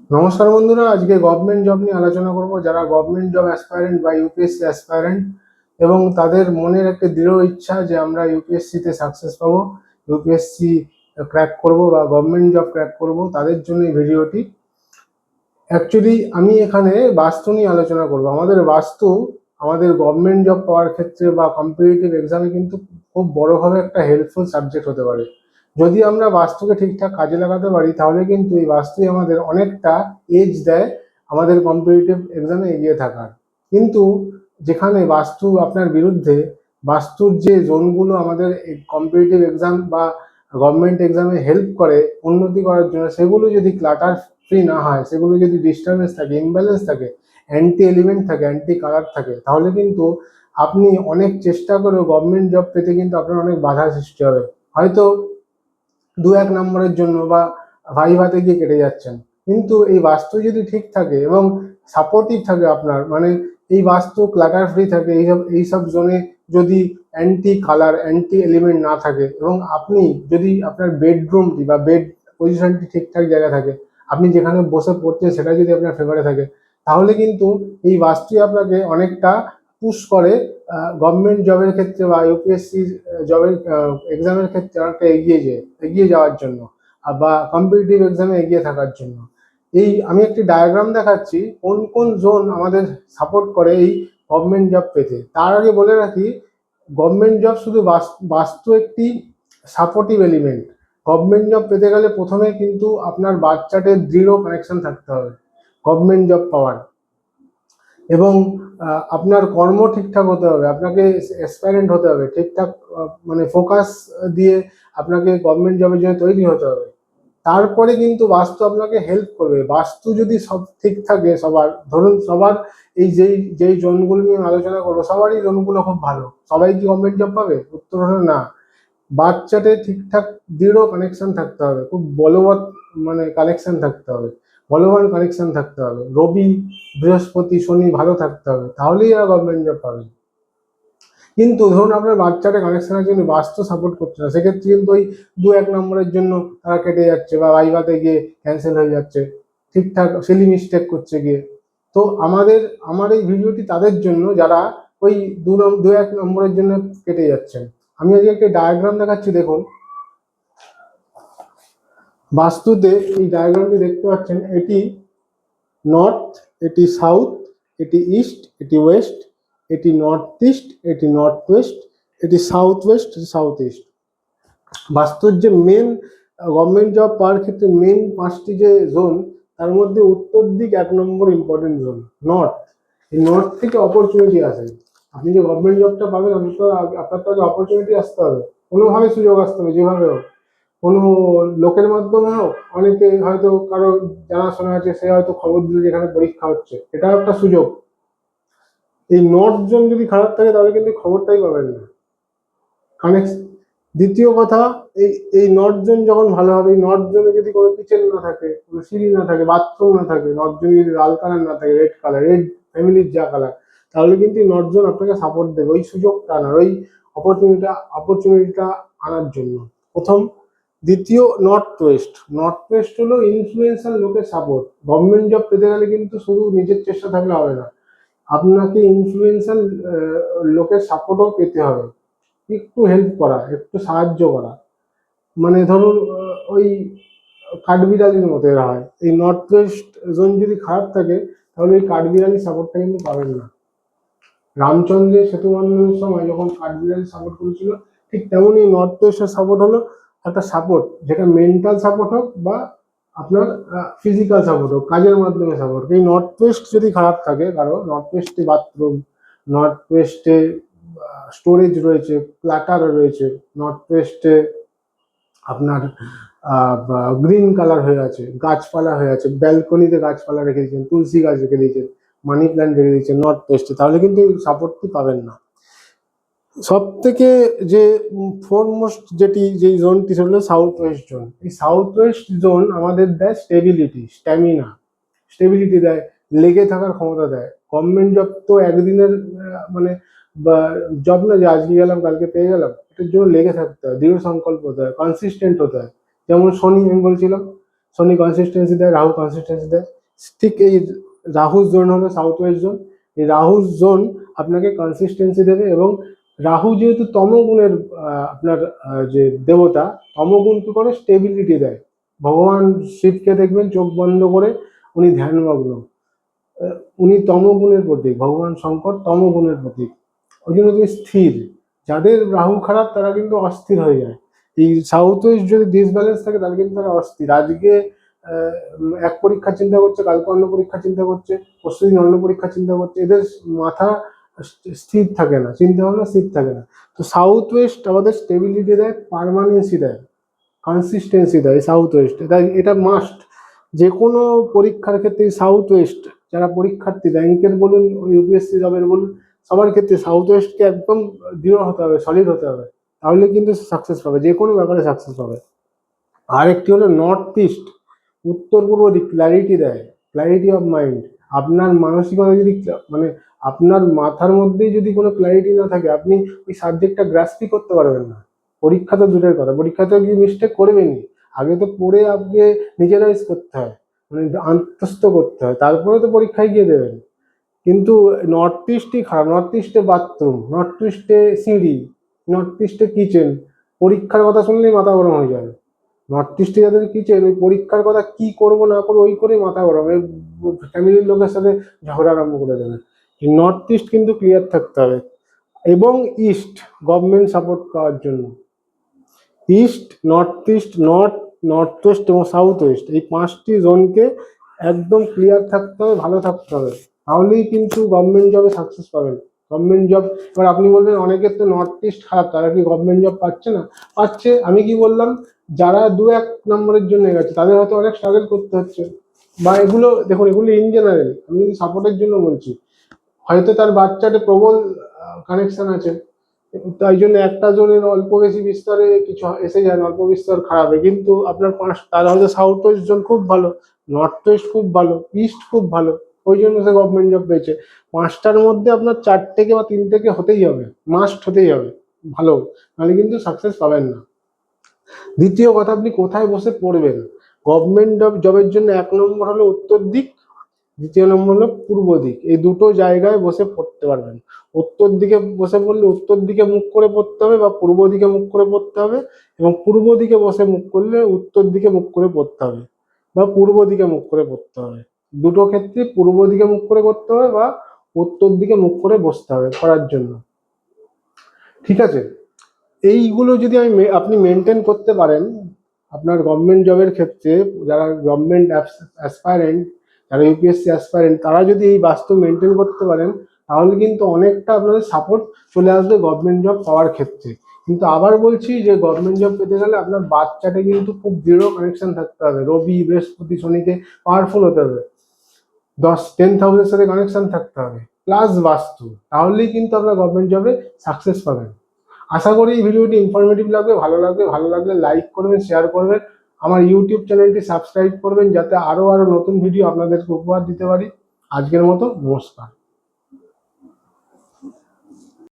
নমস্কার বন্ধুরা, আজকে গভর্নমেন্ট জব নিয়ে আলোচনা করব। যারা গভর্নমেন্ট জব অ্যাসপায়ারেন্ট বা ইউপিএসসি অ্যাসপায়ারেন্ট এবং তাদের মনের একটা দৃঢ় ইচ্ছা যে আমরা ইউপিএসসিতে সাকসেস পাবো, ইউপিএসসি ক্র্যাক করব বা গভর্নমেন্ট জব ক্র্যাক করব, তাদের জন্য এই ভিডিওটি। অ্যাকচুয়ালি আমি এখানে বাস্তু নিয়ে আলোচনা করব। আমাদের বাস্তু আমাদের গভর্নমেন্ট জব পাওয়ার ক্ষেত্রে বা কম্পিটিটিভ এক্সামে কিন্তু খুব বড়ভাবে একটা হেল্পফুল সাবজেক্ট হতে পারে। যদি আমরা বাস্তুকে ঠিকঠাক কাজে লাগাতে পারি তাহলে কিন্তু এই বাস্তুই আমাদের অনেকটা এজ দেয় আমাদের কম্পিটিটিভ এক্সামে এগিয়ে থাকার। কিন্তু যেখানে বাস্তু আপনার বিরুদ্ধে, বাস্তুর যে জোনগুলো আমাদের কম্পিটিটিভ এক্সাম বা গভর্নমেন্ট এক্সামে হেল্প করে উন্নতি করার জন্য, সেগুলো যদি ক্লাটার ফ্রি না হয়, সেগুলো যদি ডিস্টারবেন্স থাকে, ইমব্যালেন্স থাকে, অ্যান্টি এলিমেন্ট থাকে, অ্যান্টি কালার থাকে, তাহলে কিন্তু আপনি অনেক চেষ্টা করেও গভর্নমেন্ট জব পেতে কিন্তু আপনার অনেক বাধা সৃষ্টি হবে। হয়তো 2-1 নম্বরের জন্য বা ভাইভাতে গিয়ে কেটে যাচ্ছেন। কিন্তু এই বাস্তু যদি ঠিক থাকে এবং সাপোর্টিভ থাকে আপনার, মানে এই বাস্তু ক্লাটার ফ্রি থাকে, এইসব জোনে যদি অ্যান্টি কালার, অ্যান্টি এলিমেন্ট না থাকে এবং আপনি যদি আপনার বেডরুমটি বা বেড পজিশনটি ঠিকঠাক জায়গায় থাকে, আপনি যেখানে বসে পড়ছেন সেটা যদি আপনার ফেভারে থাকে, তাহলে কিন্তু এই বাস্তুই আপনাকে অনেকটা পুশ করে গভর্নমেন্ট জবের ক্ষেত্রে বা ইউপিএসসি জবের এক্সামের ক্ষেত্রে অনেকটা এগিয়ে যাওয়ার জন্য বা কম্পিটিটিভ এক্সামে এগিয়ে থাকার জন্য। এই আমি একটি ডায়াগ্রাম দেখাচ্ছি কোন কোন জোন আমাদের সাপোর্ট করে এই গভর্নমেন্ট জব পেতে। তার আগে বলে রাখি, গভর্নমেন্ট জব শুধু বাস্তু একটি সাপোর্টিভ এলিমেন্ট। গভর্নমেন্ট জব পেতে গেলে প্রথমে কিন্তু আপনার বাচ্চাদের দৃঢ় কানেকশন থাকতে হবে গভর্নমেন্ট জব পাওয়ার, এবং আপনার কর্ম ঠিকঠাক হতে হবে, আপনাকে অ্যাসপাইরেন্ট হতে হবে ঠিকঠাক, মানে ফোকাস দিয়ে আপনাকে গভর্নমেন্ট জবের জন্য তৈরি হতে হবে। তারপরে কিন্তু বাস্তু আপনাকে হেল্প করবে। বাস্তু যদি সব ঠিক থাকে সবার, ধরুন সবার এই যেই যেই জোনগুলো নিয়ে আলোচনা করবো, সবারই জোনগুলো খুব ভালো, সবাই কি গভর্নমেন্ট জব পাবে? উত্তর হলো না। বাচ্চাদের ঠিকঠাক দৃঢ় কানেকশন থাকতে হবে, খুব বলবৎ, মানে কানেকশন থাকতে হবে, বলবান কানেকশন থাকতে হবে, রবি, বৃহস্পতি, শনি ভালো থাকতে হবে, তাহলেই আর গভর্নমেন্ট জব পাবে। কিন্তু ধরুন আপনার বাচ্চাটা কানেকশনের জন্য বাস্তু সাপোর্ট করছে না, সেক্ষেত্রে কিন্তু ওই 2-1 নম্বরের জন্য তারা কেটে যাচ্ছে বা ভাইভাতে গিয়ে ক্যান্সেল হয়ে যাচ্ছে, ঠিকঠাক সিলি মিস্টেক করছে গিয়ে। তো আমার এই ভিডিওটি তাদের জন্য যারা ওই 2-1 নম্বরের জন্য কেটে যাচ্ছেন। আমি আজকে একটা ডায়াগ্রাম দেখাচ্ছি, দেখুন। বাস্তুতে এই ডায়াগ্রামটি দেখতে পাচ্ছেন, এটি নর্থ, এটি সাউথ, এটি ইস্ট, এটি ওয়েস্ট, এটি নর্থ ইস্ট, এটি নর্থ ওয়েস্ট, এটি সাউথ ওয়েস্ট, সাউথ ইস্ট। বাস্তুর যে মেন গভর্নমেন্ট জব পাওয়ার ক্ষেত্রে মেন 5টি যে জোন, তার মধ্যে উত্তর দিক 1 নম্বর ইম্পর্টেন্ট জোন, নর্থ। এই নর্থ থেকে অপরচুনিটি আসে। আপনি যে গভর্নমেন্ট জবটা পাবেন, আপনার তো আগে অপরচুনিটি আসতে হবে, কোনোভাবে সুযোগ আসতে হবে, যেভাবে হোক, কোনো লোকের মাধ্যমে হোক, অনেকে হয়তো কারো জানাশোনা আছে, সে হয়তো খবর দিল যেখানে পরীক্ষা হচ্ছে, এটাও একটা সুযোগ। এই নর্থ জোন যদি খারাপ থাকে তাহলে কিন্তু খবরটাই পাবেন না, কানেকশন। দ্বিতীয় কথা, এই এই নর্থ জোন যখন ভালো হবে, এই নর্থ জোনে যদি কোনো কিচেন না থাকে, কোনো সিঁড়ি না থাকে, বাথরুম না থাকে, নর্থ জোনে যদি লাল কালার না থাকে, রেড কালার, রেড ফ্যামিলির যা কালার, তাহলে কিন্তু নর্থ জোন আপনাকে সাপোর্ট দেবে ওই সুযোগটা আনার, ওই অপরচুনিটিটা আনার জন্য। প্রথম। দ্বিতীয়, নর্থ ওয়েস্ট হলো ইনফ্লুয়েন্সার লোকের সাপোর্ট। গভর্নমেন্ট জব পেতে গেলে কিন্তু শুধু নিজের চেষ্টা থাকলে হবে না, আপনাকে ইনফ্লুয়েন্সার লোকের সাপোর্টও পেতে হবে, একটু হেল্প করা, একটু সাহায্য করা। মানে ধরুন ওই কাঠবিড়ালির মতো এরা হয়। এই নর্থ ওয়েস্ট জোন যদি খারাপ থাকে তাহলে ওই কাঠবিড়ালির সাপোর্টটা কিন্তু পাবেন না। রামচন্দ্রের সেতু বন্ধনের সময় যখন কাঠবিড়ালি সাপোর্ট করেছিল, ঠিক তেমনই নর্থ ওয়েস্টের সাপোর্ট হলো একটা সাপোর্ট, যেটা মেন্টাল সাপোর্ট হোক বা আপনার ফিজিক্যাল সাপোর্ট হোক, কাজের মাধ্যমে সাপোর্ট। এই নর্থ ওয়েস্ট যদি খারাপ থাকে কারো, নর্থ ওয়েস্টে বাথরুম, নর্থ ওয়েস্টে স্টোরেজ রয়েছে, ক্লাটার রয়েছে, নর্থ ওয়েস্টে আপনার গ্রিন কালার হয়ে আছে, গাছপালা হয়ে আছে, ব্যালকনিতে গাছপালা রেখে দিয়েছেন, তুলসী গাছ রেখে দিয়েছেন, মানি প্ল্যান্ট রেখে দিয়েছেন নর্থ ওয়েস্টে, তাহলে কিন্তু এই সাপোর্টটি পাবেন না। সব থেকে যে ফোরমোস্ট যেই জোনটি হলো সাউথ ওয়েস্ট জোন। এই সাউথ ওয়েস্ট জোন আমাদের দেয় স্টেবিলিটি, স্টেবিলিটি দেয়, লেগে থাকার ক্ষমতা দেয়। গভর্নমেন্ট জব তো একদিনের মানে বা জব না যে আজকে গেলাম কালকে পেয়ে গেলাম, এটার জন্য লেগে থাকতে হয়, দৃঢ় সংকল্প হতে হয়, কনসিস্টেন্ট হতে হয়। যেমন শনি, আমি বলছিলাম শনি কনসিস্টেন্সি দেয়, রাহু কনসিস্টেন্সি দেয়। ঠিক এই রাহু জোন হলো সাউথ ওয়েস্ট জোন। এই রাহু জোন আপনাকে কনসিস্টেন্সি দেবে, এবং রাহু যেহেতু তমগুণের আপনার যে দেবতা, তমগুণ কি করে স্টেবিলিটি দেয়। ভগবান শিবকে দেখবেন চোখ বন্ধ করে উনি ধ্যানমগ্ন, উনি তমগুণের প্রতীক, ভগবান শঙ্কর তমগুণের প্রতীক। ওই জন্য তিনি স্থির। যাদের রাহু খারাপ তারা কিন্তু অস্থির হয়ে যায়। এই সাউথ ওয়েস্ট যদি ডিসব্যালেন্স থাকে তাহলে কিন্তু তারা অস্থির। আজকে এক পরীক্ষা চিন্তা করছে, কালকে অন্য পরীক্ষা চিন্তা করছে, পরশুদিন অন্য পরীক্ষা চিন্তা করছে, এদের মাথা স্থির থাকে না, চিন্তা ভাবনা স্থির থাকে না। তো সাউথ ওয়েস্ট আমাদের স্টেবিলিটি দেয়, পারমানেন্সি দেয়, কনসিস্টেন্সি দেয় সাউথ ওয়েস্ট। তাই এটা মাস্ট। যে কোনো পরীক্ষার ক্ষেত্রে সাউথ ওয়েস্ট, যারা পরীক্ষার্থী ব্যাংকের বলুন, ইউপিএসসি জবের বলুন, সবার ক্ষেত্রে সাউথ ওয়েস্টকে একদম দৃঢ় হতে হবে, সলিড হতে হবে, তাহলে কিন্তু সাকসেস পাবে, যে কোনো ব্যাপারে সাকসেস পাবে। আরেকটি হলো নর্থ ইস্ট, উত্তর পূর্ব দিক, ক্ল্যারিটি দেয়, ক্ল্যারিটি অফ মাইন্ড। আপনার মানসিকতা যদি মানে আপনার মাথার মধ্যেই যদি কোনো ক্ল্যারিটি না থাকে, আপনি ওই সাবজেক্টটা গ্রাস্পই করতে পারবেন না। পরীক্ষা তো দূরের কথা, পরীক্ষাতে গিয়ে মিস্টেক করবেনই, আগে তো পড়ে আপনি নিজেরাইজ করতে হয়, মানে আত্মস্থ করতে হয়, তারপরে তো পরীক্ষায় গিয়ে দেবেন। কিন্তু নর্থ ইস্টই খারাপ। নর্থ ইস্টে বাথরুম, নর্থ ইস্টে সিঁড়ি, নর্থ ইস্টে কিচেন, পরীক্ষার কথা শুনলেই মাথা গরম হয়ে যাবে। নর্থ ইস্টে যাদের কিচেন, ওই পরীক্ষার কথা কি করবো না করবো ওই করে মাথা গরম, এই ফ্যামিলির লোকের সাথে ঝগড়া আরম্ভ করে দেবে। নর্থ ইস্ট কিন্তু ক্লিয়ার থাকতে হবে। এবং ইস্ট, গভর্নমেন্ট সাপোর্ট পাওয়ার জন্য east, north east, north West এবং সাউথ ওয়েস্ট, এই পাঁচটি জোনকে একদম ক্লিয়ার থাকতে হবে, ভালো থাকতে হবে, তাহলেই কিন্তু গভর্নমেন্ট জবে সাকসেস পাবেন। গভর্নমেন্ট জব, এবার আপনি বলবেন অনেকের তো নর্থ ইস্ট খারাপ, তারা কি গভর্নমেন্ট জব পাচ্ছে না? পাচ্ছে। আমি কি বললাম, যারা 2-1 নম্বরের জন্য গেছে তাদের হয়তো অনেক স্ট্রাগল করতে হচ্ছে, বা এগুলো দেখুন, এগুলো ইন জেনারেল, আমি কিন্তু সাপোর্টের জন্য বলছি। হয়তো তার বাচ্চাটা প্রবল কানেকশন আছে, তাই জন্য একটা জনের অল্প বেশি বিস্তরে কিছু এসে যায়, অল্প বিস্তর খারাপ, কিন্তু আপনার তার হয়তো সাউথ ওয়েস্ট জোন খুব ভালো, নর্থ ওয়েস্ট খুব ভালো, ইস্ট খুব ভালো, ওই জন্য সে গভর্নমেন্ট জব পেয়েছে। পাঁচটার মধ্যে আপনার 4 বা 3 হতেই হবে, মাস্ট হতেই হবে ভালো, নাহলে কিন্তু সাকসেস পাবেন না। দ্বিতীয় কথা, আপনি কোথায় বসে পড়বেন। গভর্নমেন্ট জবের জন্য 1 নম্বর হলো উত্তর দিক, দ্বিতীয় নম্বর হলো পূর্ব দিক। এই দুটো জায়গায় বসে পড়তে পারবেন। উত্তর দিকে বসে পড়লে উত্তর দিকে মুখ করে পড়তে হবে, বা পূর্ব দিকে মুখ করে পড়তে হবে, এবং পূর্ব দিকে বসে মুখ করলে উত্তর দিকে মুখ করে পড়তে হবে, বা পূর্ব দিকে মুখ করে পড়তে হবে। দুটো ক্ষেত্রে পূর্ব দিকে মুখ করে করতে হবে, বা উত্তর দিকে মুখ করে বসতে হবে পড়ার জন্য। ঠিক আছে, এইগুলো যদি আপনি মেনটেন করতে পারেন আপনার গভর্নমেন্ট জবের ক্ষেত্রে, যারা গভর্নমেন্ট অ্যাসপায়ারেন্ট, যারা ইউপিএসসি অ্যাসপায়ারেন্ট, তারা যদি এই বাস্তু মেনটেন করতে পারেন, তাহলে কিন্তু অনেকটা আপনাদের সাপোর্ট চলে আসবে গভর্নমেন্ট জব পাওয়ার ক্ষেত্রে। কিন্তু আবার বলছি যে গভর্নমেন্ট জব পেতে গেলে আপনার বাচ্চাটা কিন্তু খুব দৃঢ় কানেকশন থাকতে হবে, রবি বৃহস্পতি শনিকে পাওয়ারফুল হতে হবে, 10-10 হাউসের সাথে কানেকশন থাকতে হবে, প্লাস বাস্তু, তাহলেই কিন্তু আপনার গভর্নমেন্ট জবে সাকসেস পাবেন। আশা করি এই ভিডিওটি ইনফরমেটিভ লাগবে, ভালো লাগবে, ভালো লাগলে লাইক করবেন, শেয়ার করবেন, আমার ইউটিউব চ্যানেলটি সাবস্ক্রাইব করবেন, যাতে আরো নতুন ভিডিও আপনাদেরকে উপহার দিতে পারি। আজকের মতো নমস্কার।